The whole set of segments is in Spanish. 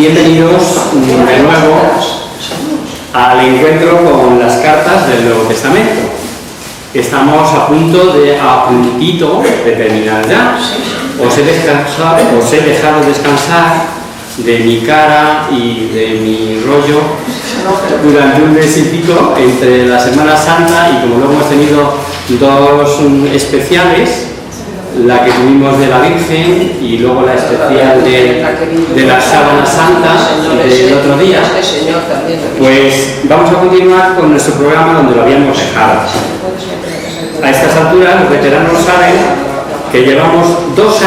Bienvenidos de nuevo al encuentro con las cartas del Nuevo Testamento. Estamos a puntito de terminar ya. Os he dejado descansar de mi cara y de mi rollo durante un mes y pico entre la Semana Santa y como luego hemos tenido dos especiales, la que tuvimos de la Virgen y luego la especial de la Sábana Santa del otro día, pues vamos a continuar con nuestro programa donde lo habíamos dejado. A estas alturas los veteranos saben que llevamos 2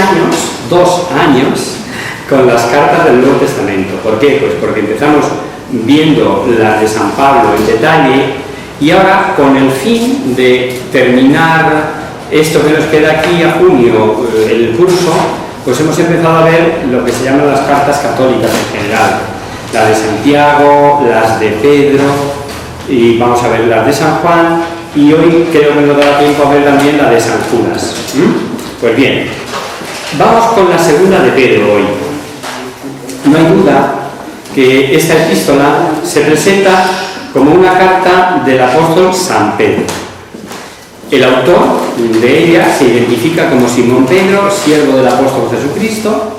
años con las cartas del Nuevo Testamento. ¿Por qué? Pues porque empezamos viendo las de San Pablo en detalle y ahora con el fin de terminar esto que nos queda aquí a junio, el curso, pues hemos empezado a ver lo que se llaman las cartas católicas en general, las de Santiago, las de Pedro, y vamos a ver las de San Juan, y hoy creo que nos dará tiempo a ver también la de San Judas. Pues bien, vamos con la segunda de Pedro hoy. No hay duda que esta epístola se presenta como una carta del apóstol San Pedro. El autor de ella se identifica como Simón Pedro, siervo del apóstol Jesucristo,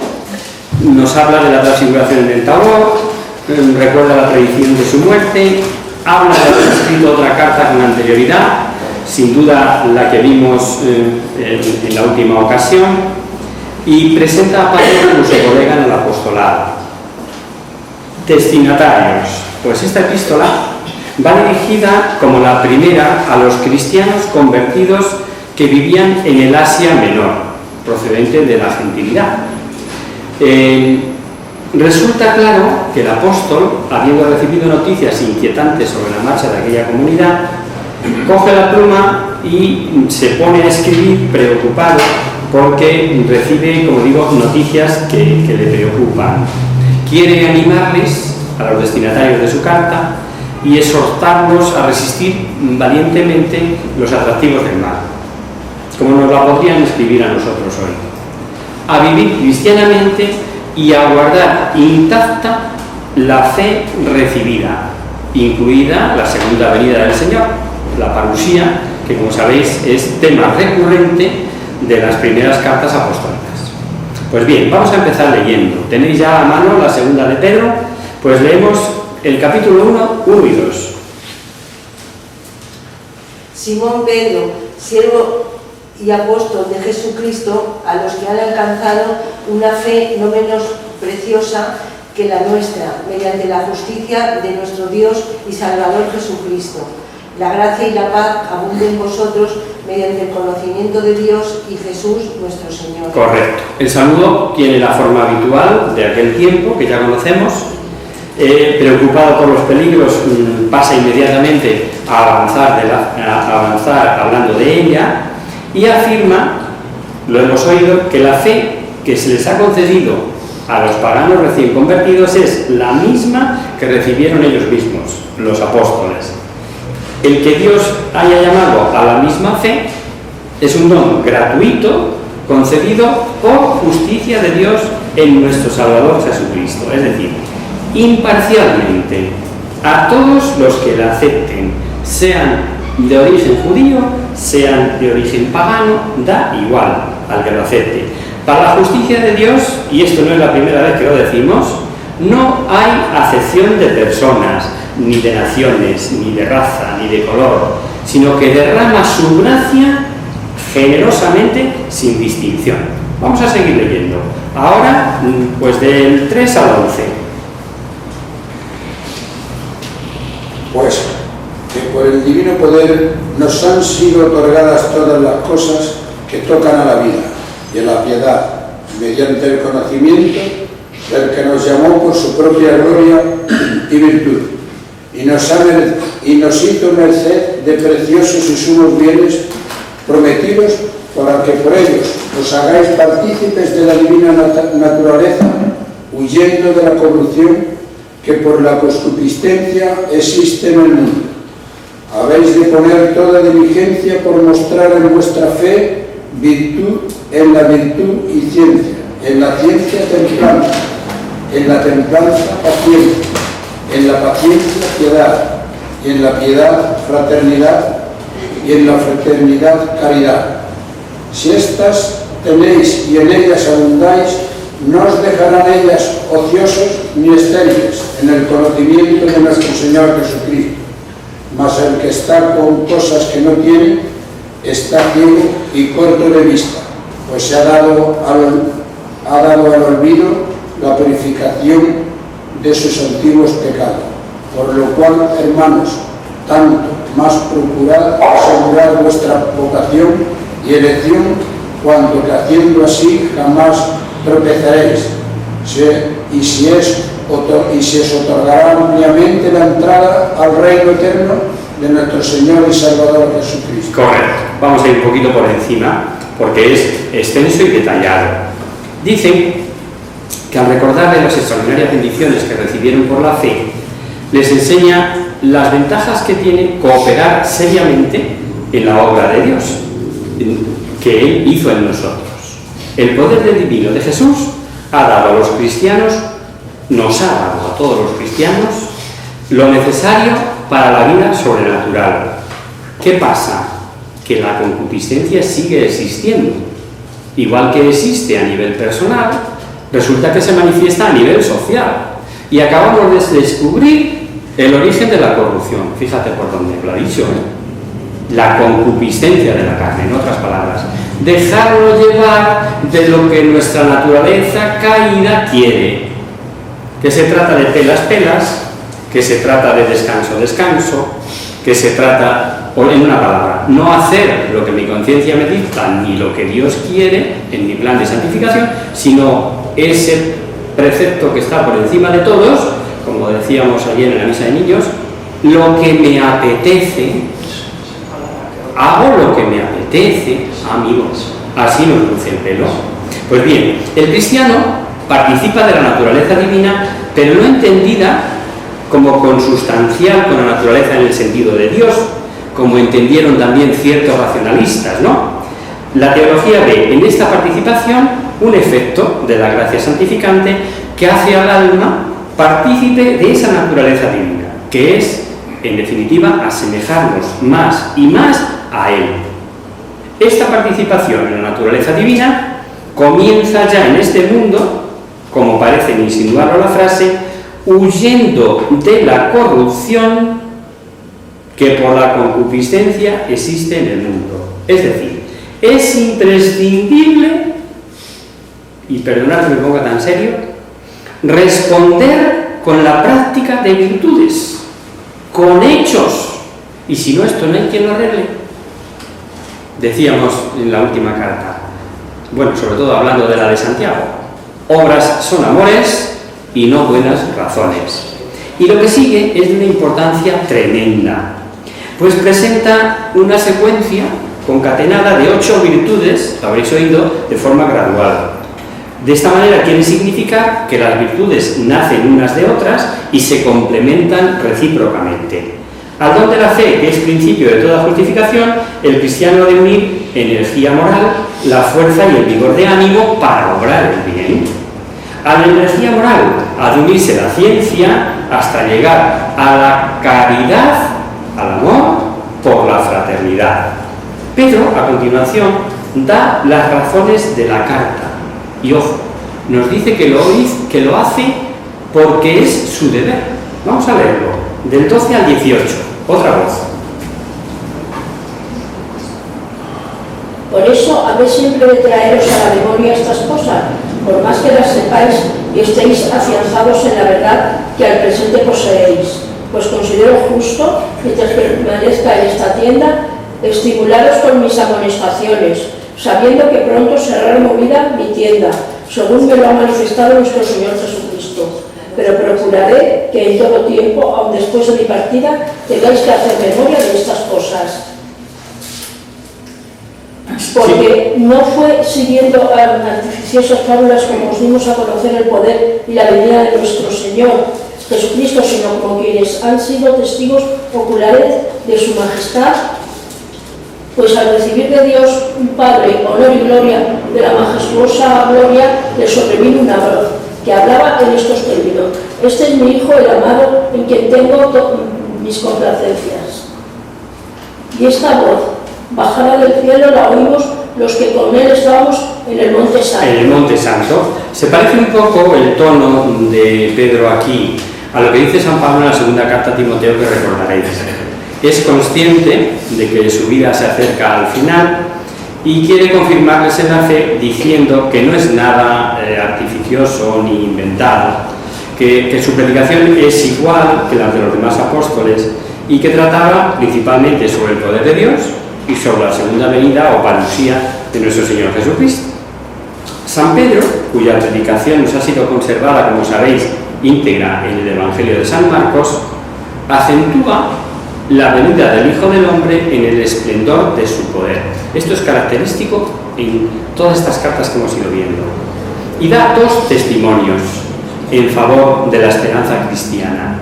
nos habla de la transfiguración en el Tabor, recuerda la predicción de su muerte, habla de haber escrito otra carta con anterioridad, sin duda la que vimos en la última ocasión, y presenta a Pablo como su colega en el apostolado. Destinatarios. Pues esta epístola va dirigida como la primera a los cristianos convertidos que vivían en el Asia Menor, procedente de la gentilidad. Resulta claro que el apóstol, habiendo recibido noticias inquietantes sobre la marcha de aquella comunidad, coge la pluma y se pone a escribir preocupado porque recibe, como digo, noticias que le preocupan. Quiere animarles a los destinatarios de su carta y exhortarlos a resistir valientemente los atractivos del mal, como nos la podrían escribir a nosotros hoy, a vivir cristianamente y a guardar intacta la fe recibida, incluida la segunda venida del Señor, la parusía, que como sabéis es tema recurrente de las primeras cartas apostólicas. Pues bien, vamos a empezar leyendo. ¿Tenéis ya a mano la segunda de Pedro? Pues leemos el capítulo 1 y 2. Simón Pedro, siervo y apóstol de Jesucristo, a los que han alcanzado una fe no menos preciosa que la nuestra, mediante la justicia de nuestro Dios y Salvador Jesucristo. La gracia y la paz abunden en vosotros mediante el conocimiento de Dios y Jesús nuestro Señor. Correcto. El saludo tiene la forma habitual de aquel tiempo que ya conocemos. Preocupado por los peligros, pasa inmediatamente a avanzar hablando de ella y afirma, lo hemos oído, que la fe que se les ha concedido a los paganos recién convertidos es la misma que recibieron ellos mismos, los apóstoles. El que Dios haya llamado a la misma fe es un don gratuito concedido por justicia de Dios en nuestro Salvador Jesucristo, es decir, imparcialmente a todos los que la acepten, sean de origen judío, sean de origen pagano, da igual al que lo acepte. Para la justicia de Dios, y esto no es la primera vez que lo decimos, no hay acepción de personas, ni de naciones, ni de raza, ni de color, sino que derrama su gracia generosamente sin distinción. Vamos a seguir leyendo. Ahora, pues del 3 al 11. Pues que por el divino poder nos han sido otorgadas todas las cosas que tocan a la vida y a la piedad, mediante el conocimiento del que nos llamó por su propia gloria y virtud, y nos hizo merced de preciosos y sumos bienes prometidos para que por ellos os hagáis partícipes de la divina naturaleza, huyendo de la corrupción que por la concupiscencia existe en el mundo. Habéis de poner toda diligencia por mostrar en vuestra fe virtud en la virtud y ciencia, en la ciencia templanza, en la templanza paciencia, en la paciencia piedad, y en la piedad fraternidad, y en la fraternidad caridad. Si estas tenéis y en ellas abundáis, no os dejarán ellas ociosos ni estériles en el conocimiento de nuestro Señor Jesucristo. Mas el que está con cosas que no tiene, está ciego y corto de vista, pues se ha dado al olvido la purificación de sus antiguos pecados. Por lo cual, hermanos, tanto más procurad asegurar vuestra vocación y elección, cuanto que haciendo así jamás tropezaréis, y si os otorgará ampliamente la entrada al reino eterno de nuestro Señor y Salvador Jesucristo. Correcto. Vamos a ir un poquito por encima, porque es extenso y detallado. Dicen que al recordarle las extraordinarias bendiciones que recibieron por la fe, les enseña las ventajas que tiene cooperar seriamente en la obra de Dios que Él hizo en nosotros. El poder del divino de Jesús ha dado a los cristianos, nos ha dado a todos los cristianos, lo necesario para la vida sobrenatural. ¿Qué pasa? Que la concupiscencia sigue existiendo. Igual que existe a nivel personal, resulta que se manifiesta a nivel social. Y acabamos de descubrir el origen de la corrupción. Fíjate por dónde lo ha dicho, La concupiscencia de la carne, en otras palabras. Dejarlo llevar de lo que nuestra naturaleza caída quiere. Que se trata de pelas, que se trata de descanso, que se trata, o en una palabra, no hacer lo que mi conciencia me dicta ni lo que Dios quiere en mi plan de santificación, sino ese precepto que está por encima de todos, como decíamos ayer en la misa de niños, lo que me apetece, hago lo que me apetece, amigos, así nos luce el pelo. Pues bien, el cristiano participa de la naturaleza divina, pero no entendida como consustancial con la naturaleza en el sentido de Dios, como entendieron también ciertos racionalistas, ¿no? La teología ve en esta participación un efecto de la gracia santificante que hace al alma partícipe de esa naturaleza divina, que es, en definitiva, asemejarnos más y más a Él. Esta participación en la naturaleza divina comienza ya en este mundo, como parece insinuarlo la frase, huyendo de la corrupción que por la concupiscencia existe en el mundo. Es decir, es imprescindible, y perdonad que me ponga tan serio, responder con la práctica de virtudes, con hechos, y si no, esto no hay quien lo arregle. Decíamos en la última carta, bueno, sobre todo hablando de la de Santiago, obras son amores y no buenas razones. Y lo que sigue es de una importancia tremenda, pues presenta una secuencia concatenada de 8 virtudes, lo habréis oído, de forma gradual. De esta manera quiere significar que las virtudes nacen unas de otras y se complementan recíprocamente. Al don de la fe, que es principio de toda justificación, el cristiano ha de unir energía moral, la fuerza y el vigor de ánimo para obrar el bien. A la energía moral ha de unirse la ciencia hasta llegar a la caridad, al amor, por la fraternidad. Pedro, a continuación, da las razones de la carta. Y ojo, nos dice que lo hace porque es su deber. Vamos a leerlo, del 12 al 18, otra voz. Por eso, habéis siempre de traeros a la memoria estas cosas, por más que las sepáis y estéis afianzados en la verdad que al presente poseéis. Pues considero justo, mientras permanezca en esta tienda, estimularos con mis amonestaciones, sabiendo que pronto será removida mi tienda, según me lo ha manifestado nuestro Señor Jesucristo. Pero procuraré que en todo tiempo, aun después de mi partida, tengáis que hacer memoria de estas cosas. Porque no fue siguiendo artificiosas fábulas como os dimos a conocer el poder y la venida de nuestro Señor Jesucristo, sino como quienes han sido testigos oculares de su majestad. Pues al recibir de Dios un Padre, honor y gloria, de la majestuosa gloria, le sobrevino una voz que hablaba en estos términos: este es mi Hijo, el amado, en quien tengo mis complacencias. Y esta voz, bajada del cielo, la oímos los que con él estábamos en el Monte Santo. En el Monte Santo. Se parece un poco el tono de Pedro aquí a lo que dice San Pablo en la segunda carta a Timoteo, que recordaréis. Es consciente de que su vida se acerca al final y quiere confirmarles en la fe diciendo que no es nada artificioso ni inventado, que su predicación es igual que la de los demás apóstoles y que trataba principalmente sobre el poder de Dios y sobre la segunda venida o parusía de nuestro Señor Jesucristo. San Pedro, cuya predicación nos ha sido conservada, como sabéis, íntegra en el Evangelio de San Marcos, acentúa la venida del Hijo del Hombre en el esplendor de su poder. Esto es característico en todas estas cartas que hemos ido viendo. Y da dos testimonios en favor de la esperanza cristiana.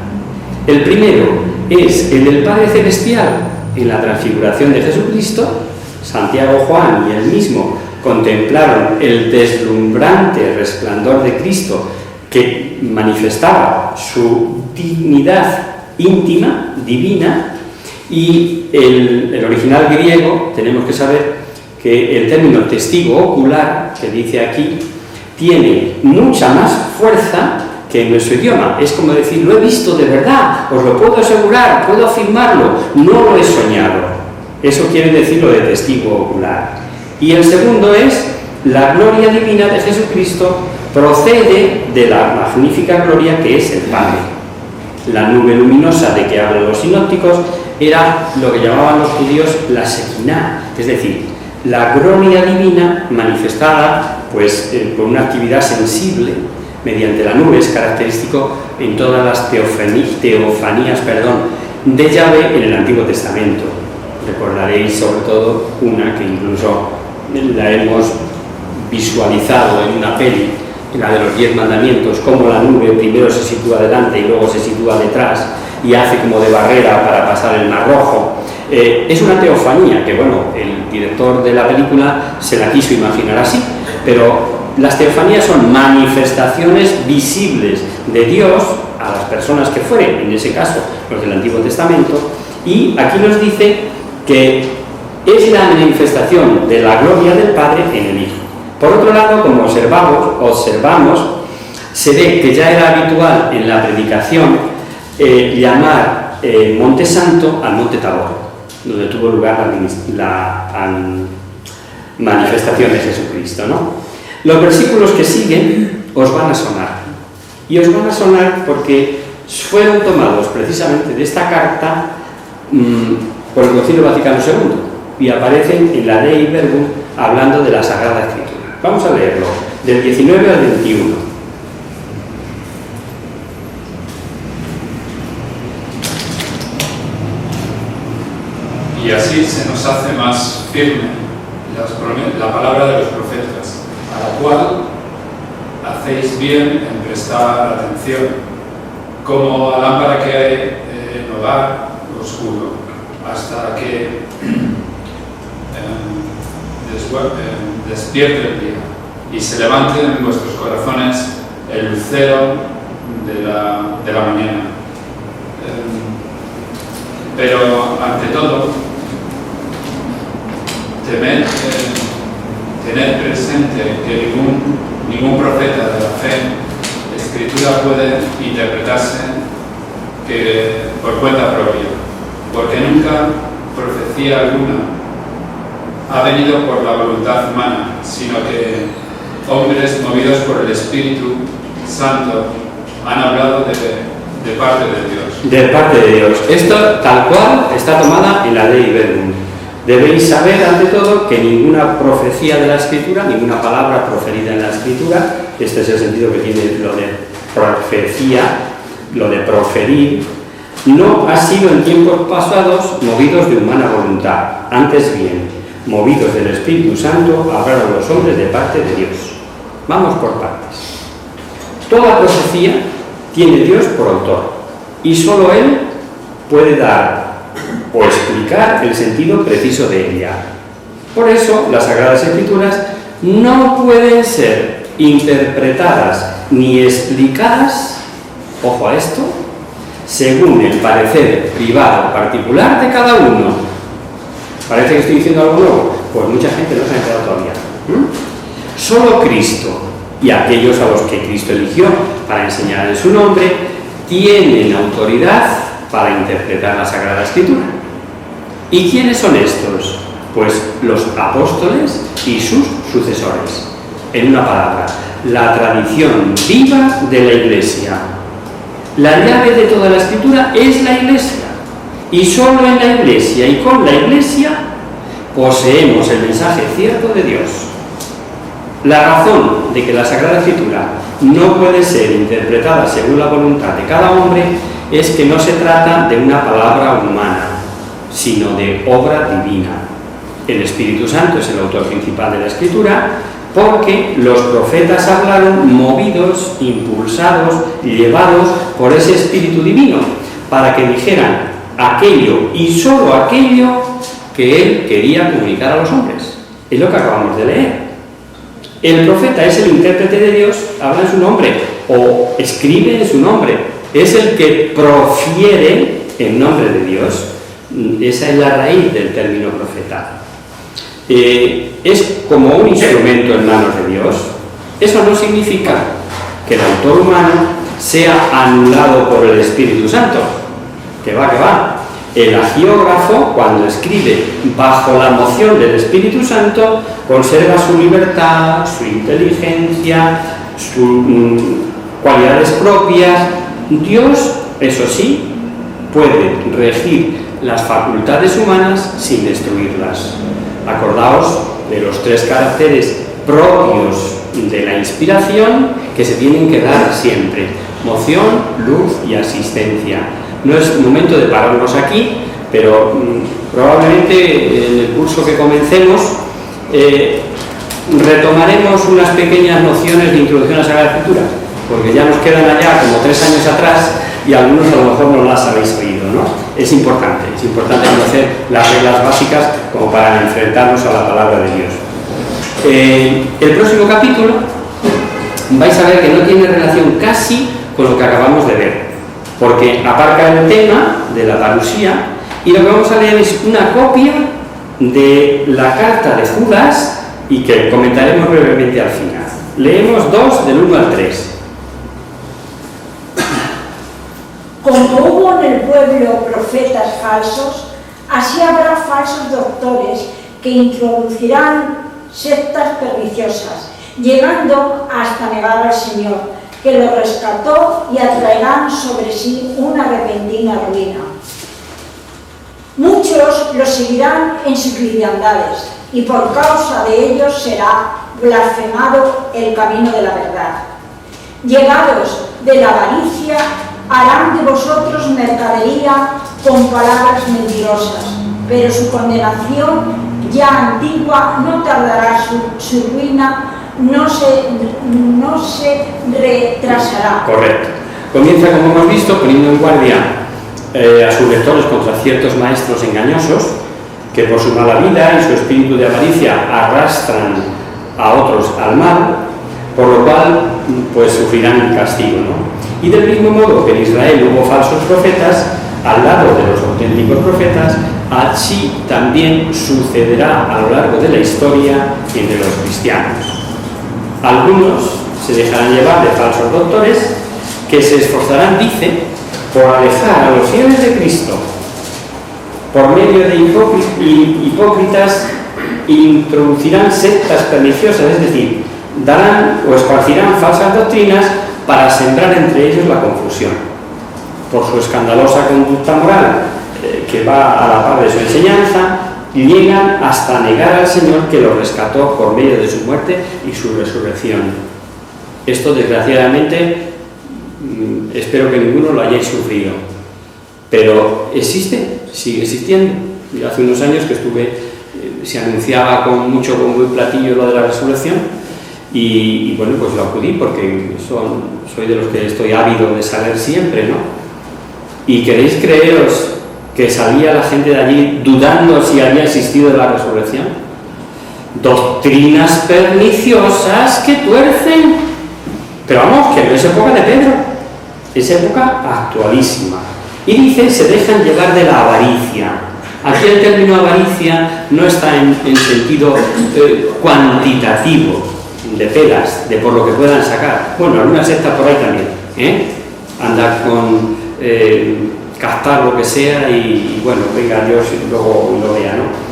El primero es el del Padre Celestial en la transfiguración de Jesucristo. Santiago, Juan y él mismo contemplaron el deslumbrante resplandor de Cristo que manifestaba su dignidad íntima, divina, y el original griego, tenemos que saber que el término testigo ocular, que dice aquí, tiene mucha más fuerza que en nuestro idioma. Es como decir, lo he visto de verdad, os lo puedo asegurar, puedo afirmarlo, no lo he soñado. Eso quiere decir lo de testigo ocular. Y el segundo es, la gloria divina de Jesucristo procede de la magnífica gloria que es el Padre. La nube luminosa de que hablan los sinópticos era lo que llamaban los judíos la Shekinah, es decir, la gloria divina manifestada por una actividad sensible mediante la nube. Es característico en todas las teofanías de Yahvé en el Antiguo Testamento. Recordaréis sobre todo una que incluso la hemos visualizado en una peli, la de los 10 mandamientos, cómo la nube primero se sitúa delante y luego se sitúa detrás y hace como de barrera para pasar el Mar Rojo. Es una teofanía que, bueno, el director de la película se la quiso imaginar así, pero las teofanías son manifestaciones visibles de Dios a las personas que fueren, en ese caso los del Antiguo Testamento, y aquí nos dice que es la manifestación de la gloria del Padre en el Hijo. Por otro lado, como observamos, se ve que ya era habitual en la predicación llamar Monte Santo al Monte Tabor, donde tuvo lugar la manifestación de Jesucristo, ¿no? Los versículos que siguen os van a sonar, y os van a sonar porque fueron tomados precisamente de esta carta por el Concilio Vaticano II y aparecen en la Dei Verbum hablando de la Sagrada Escritura. Vamos a leerlo, del 19 al 21. Y así se nos hace más firme la palabra de los profetas, a la cual hacéis bien en prestar atención, como a lámpara que hay en hogar oscuro, hasta que despierte el día y se levante en vuestros corazones el lucero de la mañana. Pero ante todo, tened presente que ningún profeta de la fe, escritura puede interpretarse por cuenta propia, porque nunca profecía alguna ha venido por la voluntad humana, sino que hombres movidos por el Espíritu Santo han hablado de parte de Dios. De parte de Dios. Esto tal cual está tomada en la Dei Verbum. Debéis saber ante todo que ninguna profecía de la Escritura, ninguna palabra proferida en la Escritura, este es el sentido que tiene lo de profecía, lo de proferir, no ha sido en tiempos pasados movidos de humana voluntad, antes bien, movidos del Espíritu Santo, hablaron los hombres de parte de Dios. Vamos por partes. Toda profecía tiene Dios por autor y solo Él puede dar o explicar el sentido preciso de ella. Por eso las Sagradas Escrituras no pueden ser interpretadas ni explicadas, ojo a esto, según el parecer privado particular de cada uno. ¿Parece que estoy diciendo algo nuevo? Pues mucha gente no se ha enterado todavía. Solo Cristo y aquellos a los que Cristo eligió para enseñar en su nombre tienen autoridad para interpretar la Sagrada Escritura. ¿Y quiénes son estos? Pues los apóstoles y sus sucesores. En una palabra, la tradición viva de la Iglesia. La llave de toda la Escritura es la Iglesia. Y solo en la Iglesia y con la Iglesia poseemos el mensaje cierto de Dios. La razón de que la Sagrada Escritura no puede ser interpretada según la voluntad de cada hombre es que no se trata de una palabra humana, sino de obra divina. El Espíritu Santo es el autor principal de la Escritura, porque los profetas hablaron movidos, impulsados, llevados por ese Espíritu Divino, para que dijeran aquello y solo aquello que Él quería comunicar a los hombres. Es lo que acabamos de leer. El profeta es el intérprete de Dios, habla en su nombre o escribe en su nombre. Es el que profiere en nombre de Dios. Esa es la raíz del término profeta. Es como un instrumento en manos de Dios. Eso no significa que el autor humano sea anulado por el Espíritu Santo. Que va. El agiógrafo, cuando escribe bajo la moción del Espíritu Santo, conserva su libertad, su inteligencia, sus cualidades propias. Dios, eso sí, puede regir las facultades humanas sin destruirlas. Acordaos de los 3 caracteres propios de la inspiración que se tienen que dar siempre: moción, luz y asistencia. No es momento de pararnos aquí, pero probablemente en el curso que comencemos retomaremos unas pequeñas nociones de introducción a la Sagrada Escritura, porque ya nos quedan allá como 3 años atrás y algunos a lo mejor no las habéis oído, ¿no? Es importante conocer las reglas básicas como para enfrentarnos a la palabra de Dios. El próximo capítulo vais a ver que no tiene relación casi con lo que acabamos de ver, porque aparca el tema de la parusía y lo que vamos a leer es una copia de la carta de Judas y que comentaremos brevemente al final. Leemos 2 del 1 al 3. Como hubo en el pueblo profetas falsos, así habrá falsos doctores que introducirán sectas perniciosas, llegando hasta negar al Señor, que lo rescató, y atraerán sobre sí una repentina ruina. Muchos los seguirán en sus liviandades, y por causa de ellos será blasfemado el camino de la verdad. Llegados de la avaricia, harán de vosotros mercadería con palabras mentirosas, pero su condenación ya antigua no tardará, su ruina no se retrasará. Correcto. Comienza, como hemos visto, poniendo en guardia a sus lectores contra ciertos maestros engañosos que por su mala vida y su espíritu de avaricia arrastran a otros al mal, por lo cual pues sufrirán el castigo, ¿no? Y del mismo modo que en Israel hubo falsos profetas, al lado de los auténticos profetas, así también sucederá a lo largo de la historia entre los cristianos. Algunos se dejarán llevar de falsos doctores que se esforzarán, dice, por alejar a los fieles de Cristo. Por medio de hipócritas introducirán sectas perniciosas, es decir, darán o esparcirán falsas doctrinas para sembrar entre ellos la confusión. Por su escandalosa conducta moral, que va a la par de su enseñanza, llegan hasta negar al Señor que lo rescató por medio de su muerte y su resurrección. Esto, desgraciadamente, espero que ninguno lo hayáis sufrido, pero existe, sigue existiendo. Yo hace unos años que se anunciaba con mucho bombo y platillo lo de la resurrección, y bueno, pues lo acudí porque soy de los que estoy ávido de saber siempre, ¿no? Y queréis creeros que salía la gente de allí dudando si había existido la resurrección. doctrinas perniciosas que tuercen. Pero vamos, que no es época de Pedro, es época actualísima. Y dice, se dejan llevar de la avaricia. Aquí el término avaricia no está en sentido cuantitativo, de pelas, de por lo que puedan sacar. Bueno, alguna secta por ahí también, andar con captar lo que sea y bueno, venga Dios y luego lo vea, ¿no?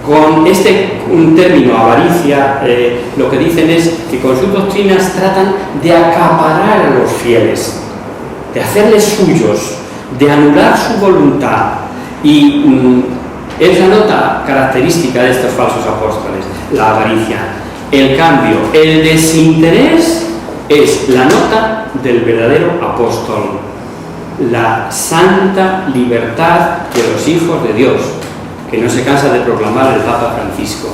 Con un término avaricia, lo que dicen es que con sus doctrinas tratan de acaparar a los fieles, de hacerles suyos, de anular su voluntad. Y es la nota característica de estos falsos apóstoles, la avaricia. El cambio, el desinterés es la nota del verdadero apóstol, la santa libertad de los hijos de Dios, que no se cansa de proclamar el Papa Francisco,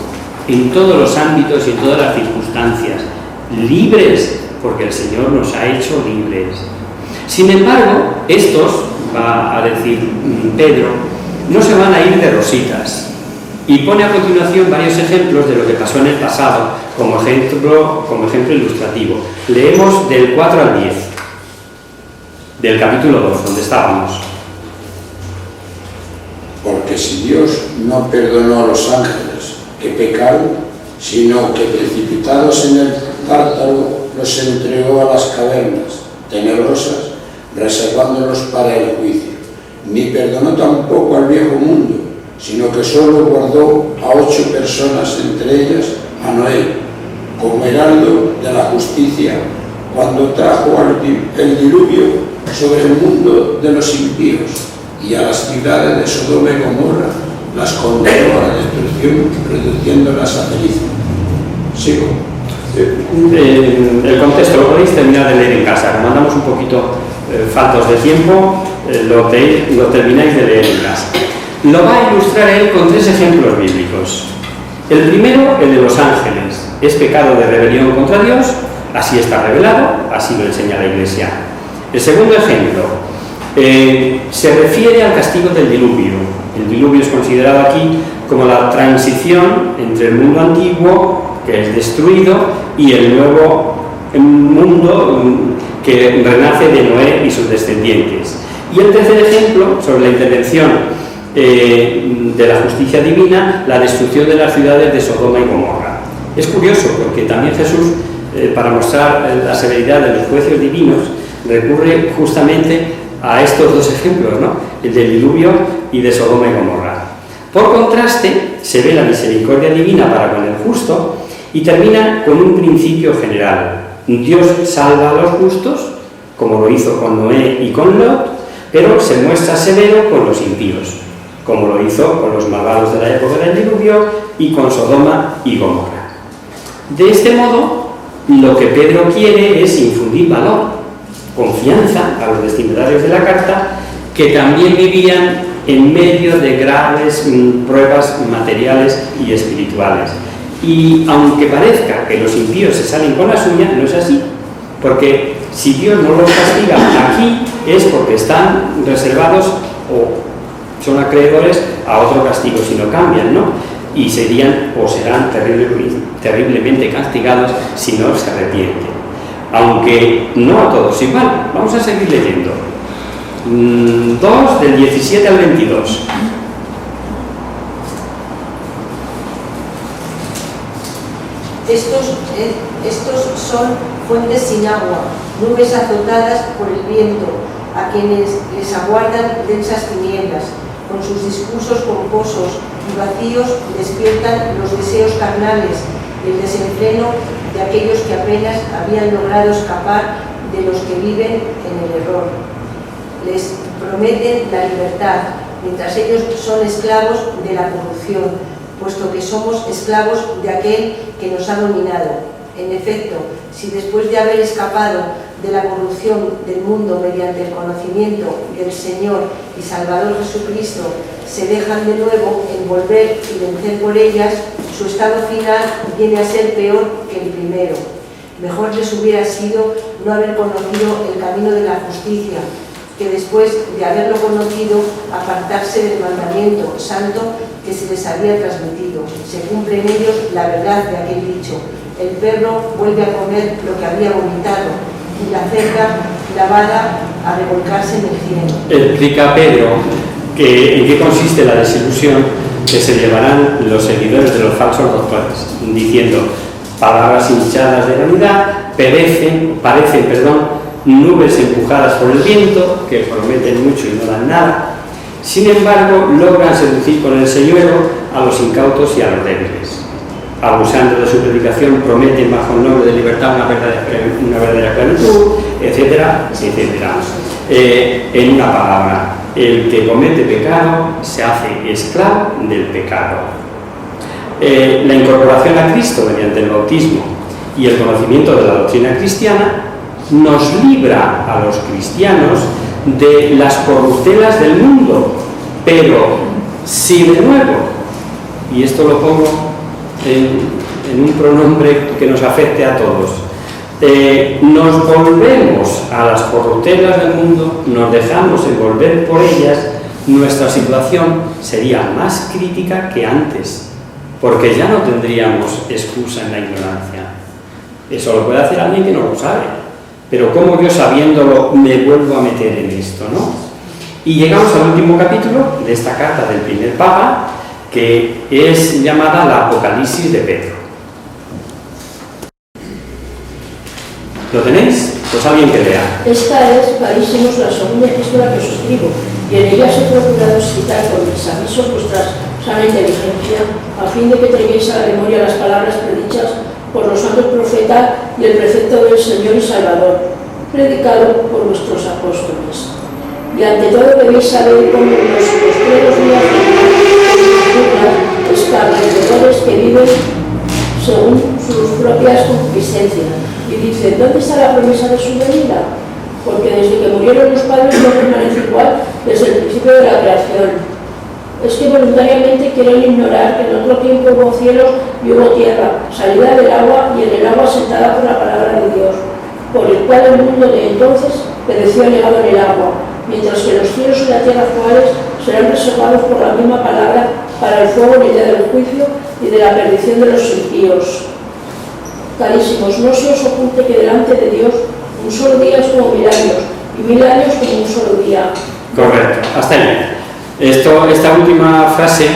en todos los ámbitos y en todas las circunstancias, libres, porque el Señor nos ha hecho libres. Sin embargo, estos, va a decir Pedro, no se van a ir de rositas, y pone a continuación varios ejemplos de lo que pasó en el pasado, como ejemplo ilustrativo. Leemos del 4 al 10, del capítulo 2, donde estábamos. Porque si Dios no perdonó a los ángeles que pecaron, sino que precipitados en el tártaro los entregó a las cavernas tenebrosas, reservándolos para el juicio, ni perdonó tampoco al viejo mundo, sino que solo guardó a 8 personas, entre ellas a Noé, como heraldo de la justicia, cuando trajo el diluvio sobre el mundo de los impíos, y a las ciudades de Sodoma y Gomorra las condenó a la destrucción, reduciéndolas a ceniza. ¿Sigo? El contexto lo podéis terminar de leer en casa. Como andamos un poquito faltos de tiempo, lo termináis de leer en casa. Lo va a ilustrar él con 3 ejemplos bíblicos. El primero, el de los ángeles. Es pecado de rebelión contra Dios, así está revelado, así lo enseña la Iglesia. El segundo ejemplo, se refiere al castigo del diluvio. El diluvio es considerado aquí como la transición entre el mundo antiguo, que es destruido, y el nuevo mundo que renace de Noé y sus descendientes. Y el tercer ejemplo, sobre la intervención de la justicia divina, la destrucción de las ciudades de Sodoma y Gomorra. Es curioso porque también Jesús, para mostrar la severidad de los juicios divinos, recurre justamente a estos 2 ejemplos, ¿no? El del diluvio y de Sodoma y Gomorra. Por contraste, se ve la misericordia divina para con el justo y termina con un principio general. Dios salva a los justos, como lo hizo con Noé y con Lot, pero se muestra severo con los impíos, como lo hizo con los malvados de la época del diluvio y con Sodoma y Gomorra. De este modo, lo que Pedro quiere es infundir valor, confianza a los destinatarios de la carta, que también vivían en medio de graves pruebas materiales y espirituales. Y aunque parezca que los impíos se salen con la suya, no es así, porque si Dios no los castiga aquí es porque están reservados o son acreedores a otro castigo si no cambian, ¿no? Y serían o serán terriblemente castigados si no se arrepienten. Aunque no a todos igual. Vamos a seguir leyendo. 2 del 17 al 22. Estos son fuentes sin agua, nubes azotadas por el viento, a quienes les aguardan densas tinieblas. Con sus discursos pomposos y vacíos despiertan los deseos carnales, el desenfreno de aquellos que apenas habían logrado escapar de los que viven en el error. Les prometen la libertad, mientras ellos son esclavos de la corrupción, puesto que somos esclavos de aquel que nos ha dominado. En efecto, si después de haber escapado de la corrupción del mundo mediante el conocimiento del Señor y Salvador Jesucristo, se dejan de nuevo envolver y vencer por ellas, su estado final viene a ser peor que el primero. Mejor les hubiera sido no haber conocido el camino de la justicia, que después de haberlo conocido, apartarse del mandamiento santo que se les había transmitido. Se cumple en ellos la verdad de aquel dicho: el perro vuelve a comer lo que había vomitado, y la cerda lavada a revolcarse en el cielo. Explica Pedro en qué consiste la desilusión que se llevarán los seguidores de los falsos doctores, diciendo palabras hinchadas de vanidad, parecen nubes empujadas por el viento, que prometen mucho y no dan nada. Sin embargo, logran seducir con el señuelo a los incautos y a los débiles. Abusando de su predicación, prometen bajo el nombre de libertad una verdadera plenitud, etcétera, etcétera. En una palabra, el que comete pecado se hace esclavo del pecado. La incorporación a Cristo mediante el bautismo y el conocimiento de la doctrina cristiana nos libra a los cristianos de las corruptelas del mundo, pero si de nuevo, y esto lo pongo en un pronombre que nos afecte a todos, nos volvemos a las corruptelas del mundo, nos dejamos envolver por ellas, nuestra situación sería más crítica que antes, porque ya no tendríamos excusa en la ignorancia. Eso lo puede hacer alguien que no lo sabe. Pero ¿cómo yo, sabiéndolo, me vuelvo a meter en esto, no? Y llegamos al último capítulo de esta carta del primer Papa, que es llamada la Apocalipsis de Pedro. ¿Lo tenéis? Pues alguien que lea. Esta es, carísimos, la segunda epístola que os escribo, y en ella os he procurado citar con mis avisos vuestra sana inteligencia, a fin de que traigáis a la memoria las palabras predichas por los santos profetas y el precepto del Señor y Salvador, predicado por nuestros apóstoles. Y ante todo debéis saber cómo los postreros días establecedores que viven según sus propias concupiscencias. Y dicen, ¿dónde está la promesa de su venida? Porque desde que murieron los padres no permanece igual desde el principio de la creación. Es que voluntariamente quieren ignorar que en otro tiempo hubo cielos y hubo tierra, salida del agua y en el agua sentada por la palabra de Dios, por el cual el mundo de entonces pereció anegado en el agua, mientras que los cielos y la tierra actuales serán reservados por la misma palabra para el fuego en el día del juicio y de la perdición de los impíos. Carísimos, no se os oculte que delante de Dios un solo día es como 1000 años y 1000 años como un solo día. Correcto, hasta ahí. Esta última frase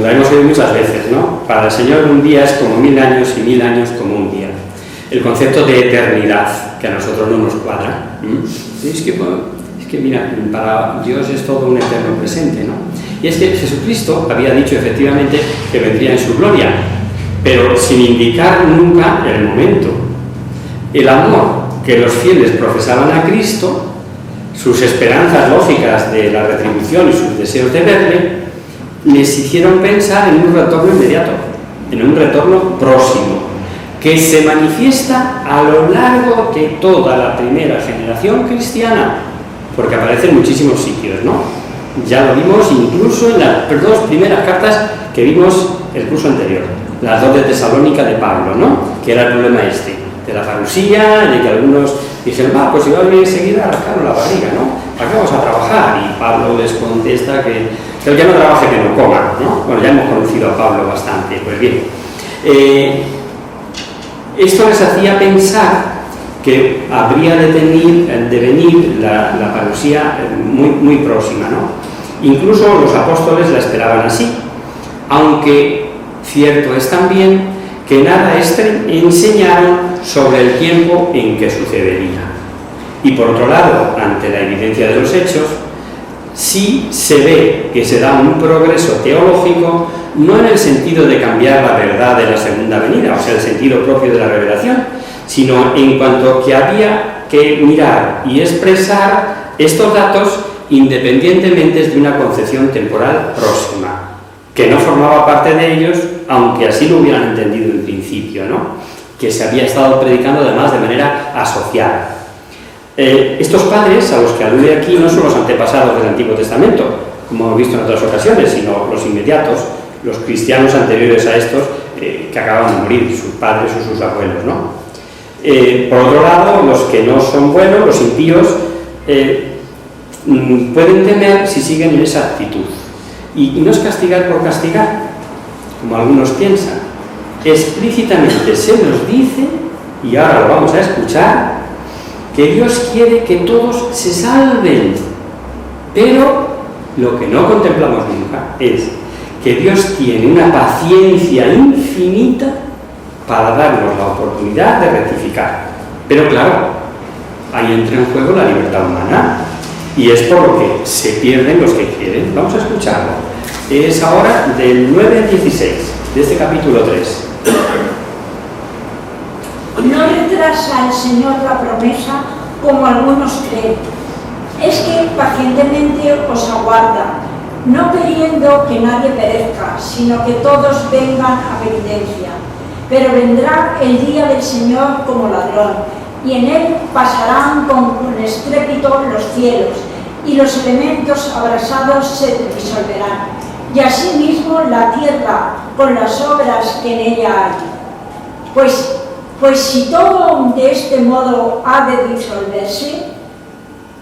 la hemos oído muchas veces, ¿no? Para el Señor un día es como 1000 años y 1000 años como un día. El concepto de eternidad, que a nosotros no nos cuadra. Es que mira, para Dios es todo un eterno presente, ¿no? Y es que Jesucristo había dicho efectivamente que vendría en su gloria, pero sin indicar nunca el momento. El amor que los fieles profesaban a Cristo, sus esperanzas lógicas de la retribución y sus deseos de verle, les hicieron pensar en un retorno inmediato, en un retorno próximo, que se manifiesta a lo largo de toda la primera generación cristiana, porque aparece en muchísimos sitios, ¿no? Ya lo vimos incluso en las dos primeras cartas que vimos el curso anterior, las dos de Tesalónica de Pablo, ¿no? Que era el problema de la parusía, de que algunos dijeron, pues si va a venir enseguida, rascaron la barriga, ¿no? ¿Para qué vamos a trabajar? Y Pablo les contesta que el que no trabaje que no coma, ¿no? Bueno, ya hemos conocido a Pablo bastante, pues bien. Esto les hacía pensar que habría de venir la parusía muy próxima, ¿no? Incluso los apóstoles la esperaban así, aunque cierto es también que nada enseñaron sobre el tiempo en que sucedería. Y por otro lado, ante la evidencia de los hechos, sí se ve que se da un progreso teológico, no en el sentido de cambiar la verdad de la segunda venida, o sea, el sentido propio de la revelación, sino en cuanto que había que mirar y expresar estos datos independientemente de una concepción temporal próxima, que no formaba parte de ellos, aunque así lo hubieran entendido en principio, ¿no? Que se había estado predicando además de manera asociada. Estos padres a los que alude aquí no son los antepasados del Antiguo Testamento, como hemos visto en otras ocasiones, sino los inmediatos, los cristianos anteriores a estos que acaban de morir, sus padres o sus abuelos, ¿no? Por otro lado, los que no son buenos, los impíos, pueden temer si siguen en esa actitud. Y no es castigar por castigar, como algunos piensan. Explícitamente se nos dice, y ahora lo vamos a escuchar, que Dios quiere que todos se salven, pero lo que no contemplamos nunca es que Dios tiene una paciencia infinita para darnos la oportunidad de rectificar. Pero claro, ahí entra en juego la libertad humana, y es por lo que se pierden los que quieren. Vamos a escucharlo. Es ahora del 9 al 16, de este capítulo 3. No retrasa el Señor la promesa como algunos creen. Es que pacientemente os aguarda, no queriendo que nadie perezca, sino que todos vengan a penitencia. Pero vendrá el día del Señor como ladrón, y en él pasarán con estrépito los cielos, y los elementos abrasados se disolverán, y asimismo la tierra con las obras que en ella hay. Pues si todo de este modo ha de disolverse,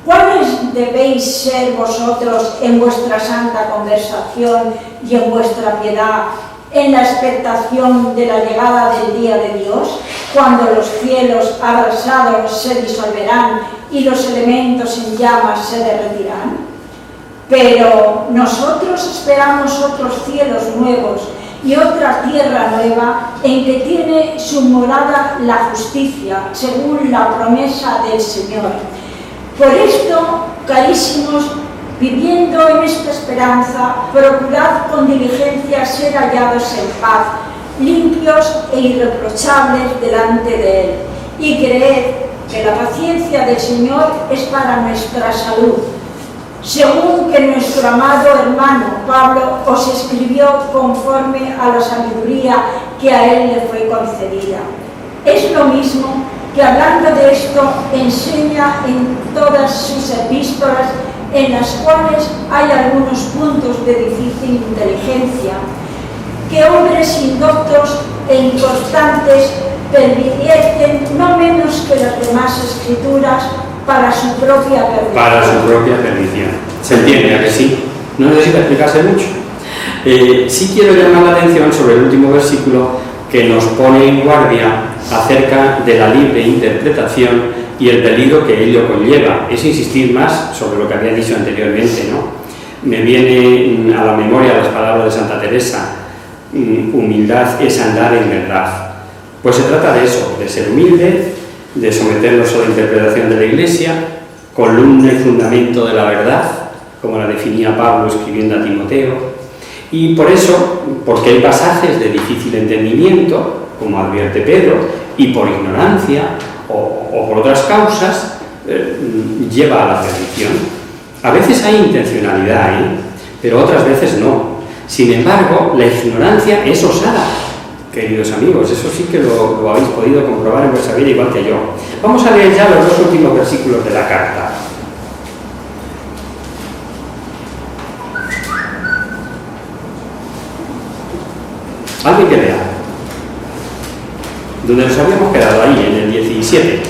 ¿cuáles debéis ser vosotros en vuestra santa conversación y en vuestra piedad, en la expectación de la llegada del día de Dios, cuando los cielos abrasados se disolverán y los elementos en llamas se derretirán? Pero nosotros esperamos otros cielos nuevos y otra tierra nueva en que tiene su morada la justicia, según la promesa del Señor. Por esto, carísimos, viviendo en esta esperanza, procurad con diligencia ser hallados en paz, limpios e irreprochables delante de Él, y creed que la paciencia del Señor es para nuestra salud, según que nuestro amado hermano Pablo os escribió conforme a la sabiduría que a él le fue concedida. Es lo mismo que, hablando de esto, enseña en todas sus epístolas, en las cuales hay algunos puntos de difícil inteligencia, que hombres indoctos e inconstantes pervierten no menos que las demás escrituras para su propia perdición. Para su propia perdición. ¿Se entiende? ¿A que sí? No necesita explicarse mucho. Sí quiero llamar la atención sobre el último versículo, que nos pone en guardia acerca de la libre interpretación y el peligro que ello conlleva. Es insistir más sobre lo que había dicho anteriormente, ¿no? Me viene a la memoria las palabras de Santa Teresa: humildad es andar en verdad. Pues se trata de eso, de ser humilde, de someternos a la interpretación de la Iglesia, columna y fundamento de la verdad, como la definía Pablo escribiendo a Timoteo. Y por eso, porque hay pasajes de difícil entendimiento, como advierte Pedro, y por ignorancia o por otras causas, lleva a la perdición. A veces hay intencionalidad ahí, pero otras veces no. Sin embargo, la ignorancia es osada, queridos amigos. Eso sí que lo habéis podido comprobar en vuestra vida igual que yo. Vamos a leer ya los dos últimos versículos de la carta. ¿Alguien que lea? Donde nos habíamos quedado, ahí, en el 17.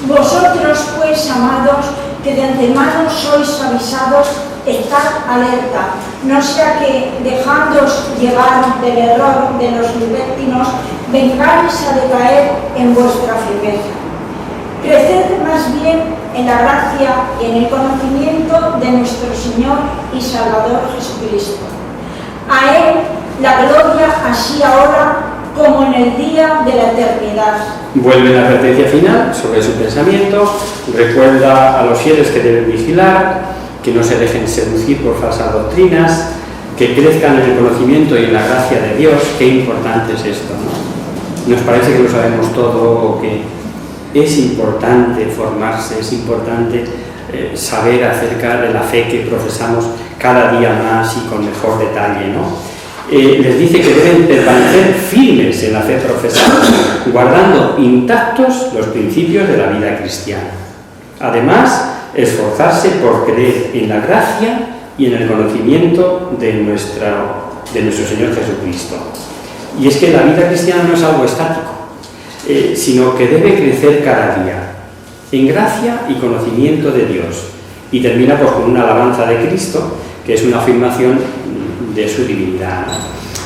Vosotros, pues, amados, que de antemano sois avisados, estad alerta, no sea que, dejándoos llevar del error de los libertinos, vengáis a decaer en vuestra firmeza. Creced más bien en la gracia y en el conocimiento de nuestro Señor y Salvador Jesucristo. A Él la gloria, así ahora como en el día de la eternidad. Vuelve la advertencia final sobre su pensamiento, recuerda a los fieles que deben vigilar, que no se dejen seducir por falsas doctrinas, que crezcan en el conocimiento y en la gracia de Dios. Qué importante es esto, ¿no? Nos parece que lo sabemos todo, o que es importante formarse, es importante saber acerca de la fe que profesamos cada día más y con mejor detalle, ¿no? Les dice que deben permanecer firmes en la fe profesada, guardando intactos los principios de la vida cristiana. Además, esforzarse por creer en la gracia y en el conocimiento de nuestro Señor Jesucristo. Y es que la vida cristiana no es algo estático, sino que debe crecer cada día. en gracia y conocimiento de Dios. Y termina pues con una alabanza de Cristo, que es una afirmación de su divinidad.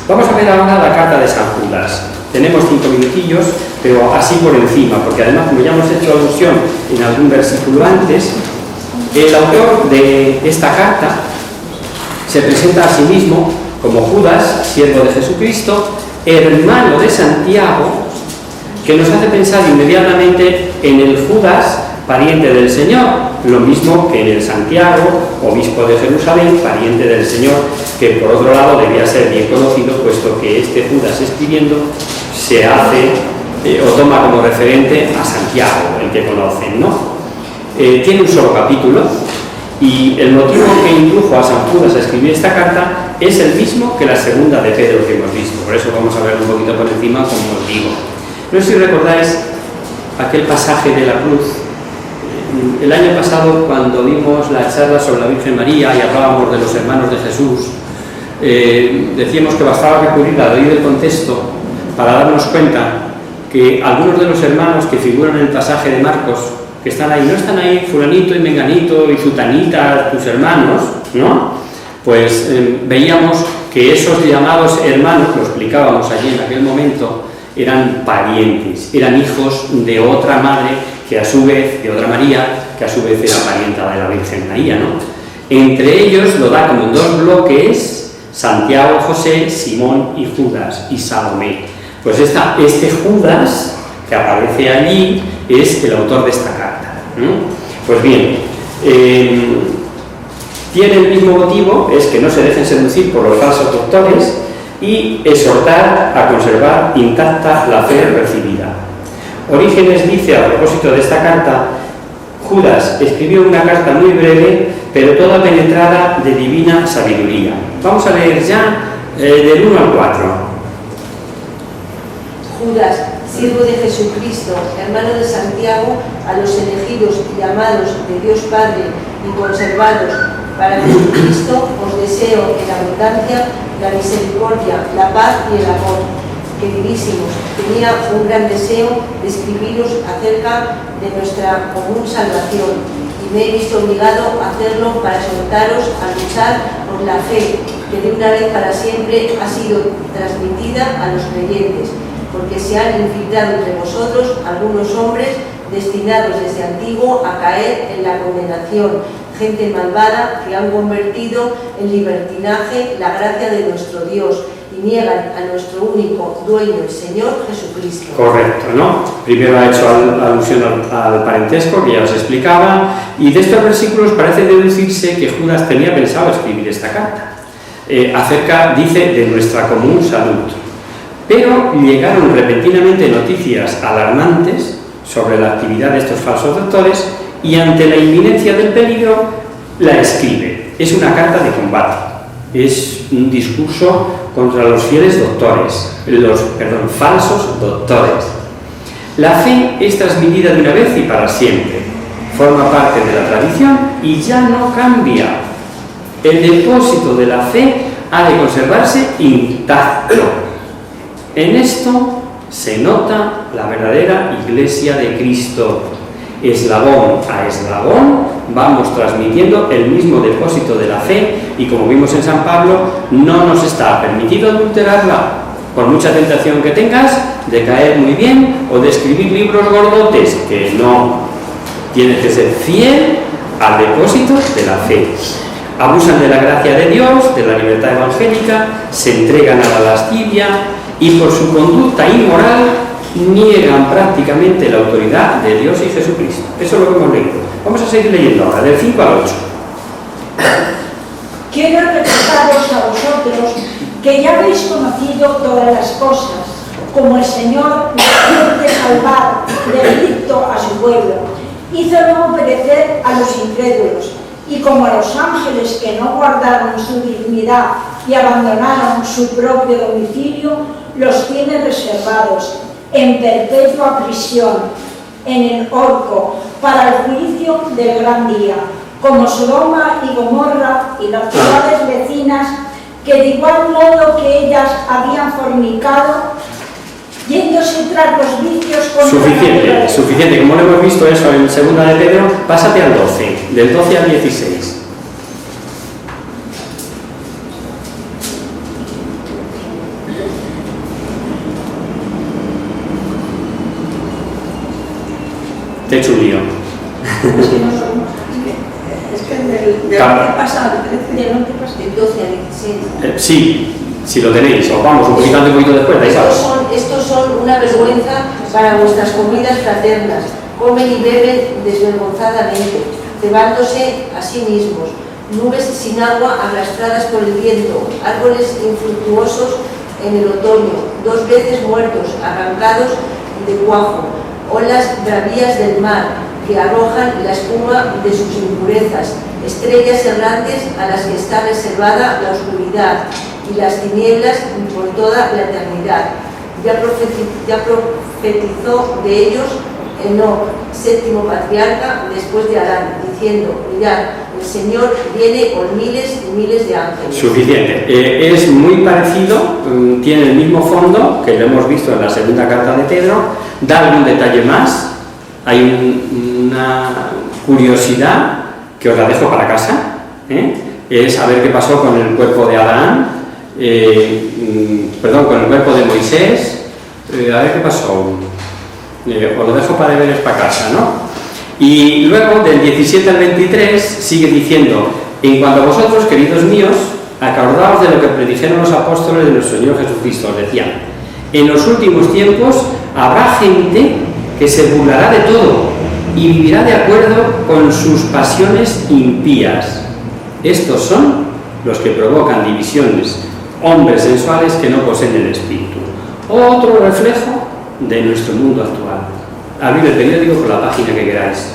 Vamos a ver ahora la carta de San Judas. Tenemos 5 minutillos, pero así por encima, porque además, como ya hemos hecho alusión en algún versículo antes, el autor de esta carta se presenta a sí mismo como Judas, siervo de Jesucristo, hermano de Santiago, que nos hace pensar inmediatamente en el Judas, pariente del Señor, lo mismo que en el Santiago, obispo de Jerusalén, pariente del Señor, que por otro lado debía ser bien conocido, puesto que este Judas escribiendo se hace o toma como referente a Santiago, el que conocen, ¿no? Tiene un solo capítulo, y el motivo que indujo a San Judas a escribir esta carta es el mismo que la segunda de Pedro que hemos visto. Por eso vamos a ver un poquito por encima, como os digo. No sé si recordáis aquel pasaje de la cruz. El año pasado, cuando vimos la charla sobre la Virgen María y hablábamos de los hermanos de Jesús, decíamos que bastaba recurrir al oír el contexto para darnos cuenta que algunos de los hermanos que figuran en el pasaje de Marcos, que están ahí, no están ahí fulanito y menganito y zutanita, tus hermanos, ¿no? Pues veíamos que esos llamados hermanos, lo explicábamos allí en aquel momento, eran parientes, eran hijos de otra madre, que a su vez, de otra María, que a su vez era parienta de la Virgen María, ¿no? Entre ellos lo da como en 2 bloques, Santiago, José, Simón y Judas, y Salomé. Pues este Judas, que aparece allí, es el autor de esta carta, ¿no? Pues bien, tiene el mismo motivo, es que no se dejen seducir por los falsos doctores, y exhortar a conservar intacta la fe recibida. Orígenes dice a propósito de esta carta: Judas escribió una carta muy breve, pero toda penetrada de divina sabiduría. Vamos a leer ya del 1 al 4. Judas, siervo de Jesucristo, hermano de Santiago, a los elegidos y llamados de Dios Padre y conservados para Jesucristo, os deseo en abundancia la misericordia, la paz y el amor. Queridísimos, tenía un gran deseo de escribiros acerca de nuestra común salvación y me he visto obligado a hacerlo para exhortaros a luchar por la fe que de una vez para siempre ha sido transmitida a los creyentes, porque se han infiltrado entre vosotros algunos hombres destinados desde antiguo a caer en la condenación, gente malvada que han convertido en libertinaje la gracia de nuestro Dios y niegan a nuestro único dueño y Señor Jesucristo. Correcto, ¿no? Primero ha hecho alusión al parentesco, que ya os explicaba, y de estos versículos parece deducirse que Judas tenía pensado escribir esta carta, acerca, dice, de nuestra común salud. Pero llegaron repentinamente noticias alarmantes sobre la actividad de estos falsos doctores, y ante la inminencia del peligro la escribe. Es una carta de combate, es un discurso contra los fieles doctores, falsos doctores. La fe es transmitida de una vez y para siempre, forma parte de la tradición y ya no cambia. El depósito de la fe ha de conservarse intacto. En esto se nota la verdadera Iglesia de Cristo. Eslabón a eslabón vamos transmitiendo el mismo depósito de la fe, y como vimos en San Pablo, no nos está permitido adulterarla, por mucha tentación que tengas de caer muy bien o de escribir libros gordotes, que no. Tienes que ser fiel al depósito de la fe. Abusan de la gracia de Dios, de la libertad evangélica, se entregan a la lascivia y por su conducta inmoral niegan prácticamente la autoridad de Dios y Jesucristo. Eso es lo que hemos leído. Vamos a seguir leyendo ahora, del 5 al 8. Quiero recordaros a vosotros que ya habéis conocido todas las cosas, como el Señor, después de salvar de Egipto a su pueblo, hizo luego perecer a los incrédulos, y como a los ángeles que no guardaron su dignidad y abandonaron su propio domicilio, los tiene reservados en perpetua prisión, en el horco, para el juicio del gran día, como Sodoma y Gomorra y las ciudades vecinas, que de igual modo que ellas habían fornicado, yéndose tras los vicios contra la Suficiente, naturaleza. suficiente. Como lo hemos visto eso en segunda de Pedro, pásate al 12, del 12 al 16. Te he hecho un lío. Es que del Claro. año pasado, Del 12 al 16. Sí, si lo tenéis, o vamos, un poquito antes, un poquito después, da igual. Estos son una vergüenza para vuestras comidas fraternas. Comen y beben desvergonzadamente, cebándose a sí mismos. Nubes sin agua arrastradas por el viento, árboles infructuosos en el otoño, 2 veces muertos, arrancados de cuajo, olas bravías del mar que arrojan la espuma de sus impurezas, estrellas errantes a las que está reservada la oscuridad y las tinieblas por toda la eternidad. Ya profetizó de ellos Enoc, 7º patriarca después de Adán, diciendo: mirad, el Señor viene con miles y miles de ángeles. Suficiente. Es muy parecido, tiene el mismo fondo que lo hemos visto en la segunda carta de Pedro, da algún detalle más, hay una curiosidad que os la dejo para casa, es saber qué pasó con el cuerpo de Adán, con el cuerpo de Moisés, a ver qué pasó. Os lo dejo para deberes para casa, ¿no? Y luego, del 17 al 23, sigue diciendo: en cuanto a vosotros, queridos míos, acordaos de lo que predijeron los apóstoles de nuestro Señor Jesucristo. Os decían: en los últimos tiempos habrá gente que se burlará de todo y vivirá de acuerdo con sus pasiones impías. Estos son los que provocan divisiones, hombres sensuales que no poseen el espíritu. Otro reflejo de nuestro mundo actual. Abrir el periódico por la página que queráis,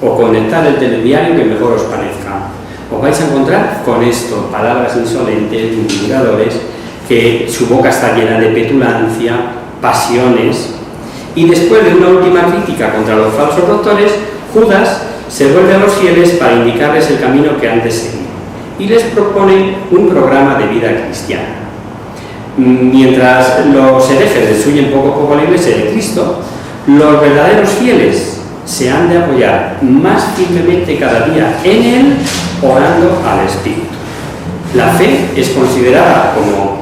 o conectar el telediario que mejor os parezca. Os vais a encontrar con esto: palabras insolentes, murmuradores, que su boca está llena de petulancia, pasiones. Y después de una última crítica contra los falsos doctores, Judas se vuelve a los fieles para indicarles el camino que han de seguir y les propone un programa de vida cristiana. Mientras los herejes destruyen poco a poco la Iglesia de Cristo, los verdaderos fieles se han de apoyar más firmemente cada día en Él, orando al Espíritu. La fe es considerada como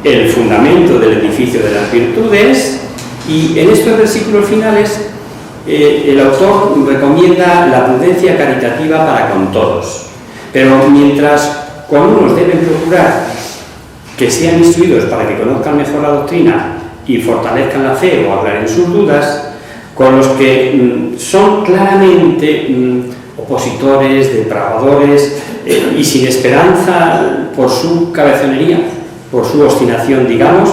el fundamento del edificio de las virtudes, y en estos versículos finales el autor recomienda la prudencia caritativa para con todos. Pero mientras con unos deben procurar que sean instruidos para que conozcan mejor la doctrina y fortalezcan la fe o aclaren sus dudas, con los que son claramente opositores, depravadores y sin esperanza por su cabezonería, por su obstinación, digamos,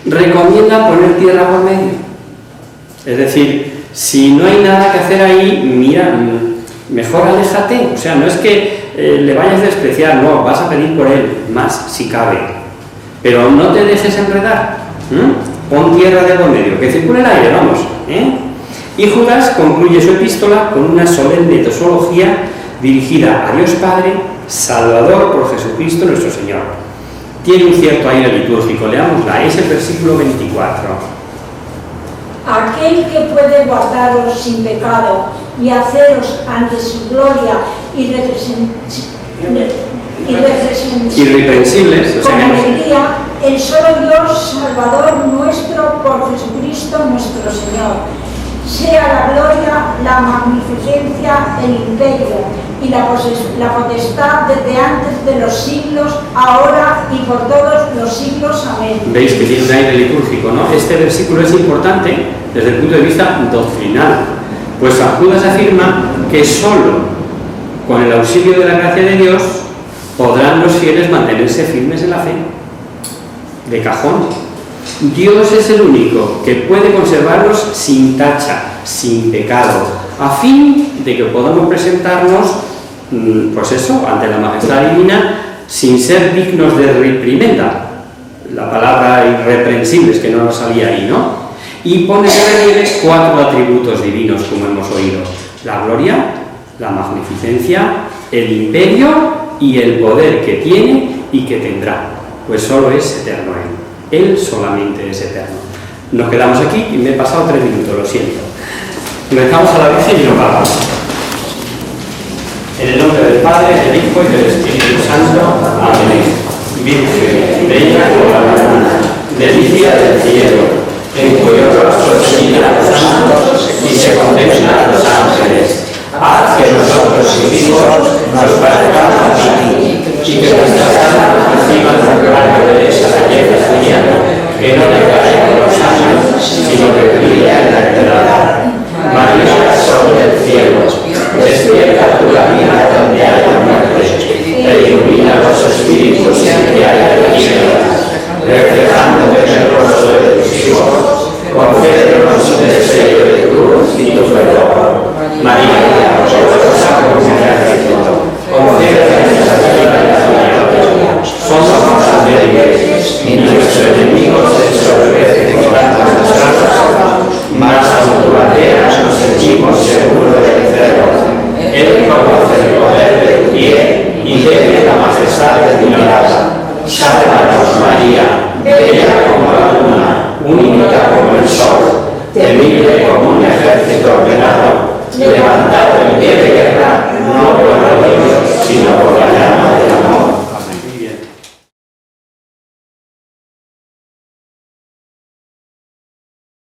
recomienda poner tierra por medio. Es decir, si no hay nada que hacer ahí, mira, mejor aléjate. O sea, no es que le vayas a despreciar, no, vas a pedir por él, más si cabe. Pero no te dejes enredar. Pon tierra de por medio, que circule el aire, vamos. Y Judas concluye su epístola con una solemne doxología dirigida a Dios Padre, Salvador por Jesucristo nuestro Señor. Tiene un cierto aire litúrgico, leámosla, es el versículo 24. Aquel que puede guardaros sin pecado y haceros ante su gloria irreprensibles, o con sea, alegría, el solo Dios Salvador nuestro por Jesucristo nuestro Señor. Sea la gloria, la magnificencia, el imperio y la potestad desde antes de los siglos, ahora y por todos los siglos. Amén. Veis que tiene un aire litúrgico, ¿no? Este versículo es importante desde el punto de vista doctrinal, pues San Judas afirma que solo con el auxilio de la gracia de Dios podrán los fieles mantenerse firmes en la fe. De cajón. Dios es el único que puede conservarlos sin tacha, sin pecado, a fin de que podamos presentarnos, pues eso, ante la majestad divina, sin ser dignos de reprimenda. La palabra irreprensibles, que no nos salía ahí, ¿no? Y pone de relieve 4 atributos divinos, como hemos oído: la gloria, la magnificencia, el imperio y el poder que tiene y que tendrá, pues solo es eterno Él solamente es eterno. Nos quedamos aquí y me he pasado 3 minutos, lo siento. Rezamos a la Virgen y nos vamos. En el nombre del Padre, del Hijo y del Espíritu Santo. Amén. Virgen, bella como la luna, delicia del cielo, en cuyo rostro se miran los santos y se contemplan los ángeles. Haz que nosotros, tus hijos, nos parezcamos a ti, y que nuestras almas reciban el regalo de esa belleza señal, que no decae con los años, sino que brilla en la eternidad. María, sol del cielo, despierta tu camino donde haya muerte, e ilumina los espíritus en que haya tinieblas, reflejándote en el rostro de tus hijos, concédenos el sello de cruz y tu perdón. María, poderosa como un ejército, concédenos la vida de la tuya. Somos tan débiles y nuestros enemigos desobedecen con tantas desgracias, mas con tu bandera nos sentimos seguros del cerro. Él conoce el poder del pie y debe la majestad de tu mirada. Sálvanos, María, bella como la luna, única como el sol, temible como un ejército ordenado, levantado en pie